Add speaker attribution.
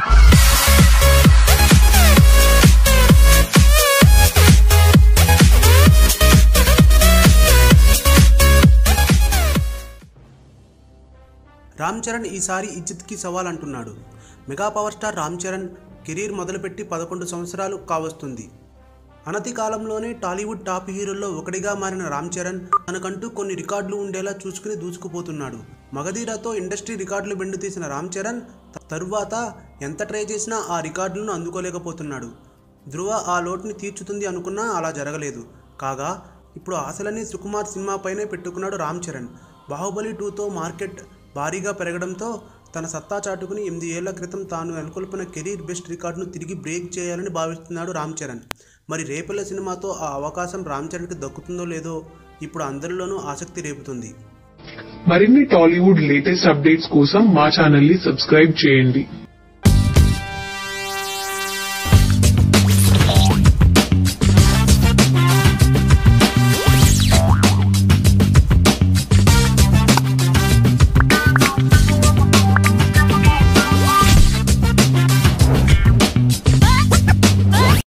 Speaker 1: రామ్ చరణ్ ఈసారి ఇజ్జత్కి సవాల్ అంటున్నాడు. Mega power star Ram Charan career మొదలుపెట్టి 11 సంవత్సరాలు కావస్తుంది. అనతి కాలంలోనే టాలీవుడ్ టాప్ హీరోల్లో ఒకటిగా మారిన రామ్ చరణ్ తనకంటూ కొన్ని రికార్డులు ఉండేలా చూసుకుని దూసుకుపోతున్నాడు. మగధీరతో ఇండస్ట్రీ రికార్డులు బెండు తీసిన రామ్ చరణ్ తరువాత ఎంత ట్రై చేసినా ఆ రికార్డులను అందుకోలేకపోతున్నాడు. ధృవ ఆ లోటుని తీర్చుతుంది అనుకున్నా అలా జరగలేదు. కాగా ఇప్పుడు ఆశలన్నీ సుకుమార్ సినిమాపైనే పెట్టుకున్నాడు రామ్ చరణ్. బాహుబలి 2తో మార్కెట్ భారీగా పెరగడంతో తన సత్తా చాటుకుని 8 ఏళ్ల క్రితం తాను నెలకొల్పిన కెరీర్ బెస్ట్ రికార్డును తిరిగి బ్రేక్ చేయాలని భావిస్తున్నాడు రామ్ చరణ్. మరి రేపల్ల సినిమాతో ఆ అవకాశం రామ్ చరణ్కి దక్కుతుందో లేదో ఇప్పుడు అందరిలోనూ ఆసక్తి రేపుతుంది.
Speaker 2: మరిన్ని టాలీవుడ్ లేటెస్ట్ అప్డేట్స్ కోసం మా ఛానల్ ని సబ్స్క్రైబ్ చేయండి.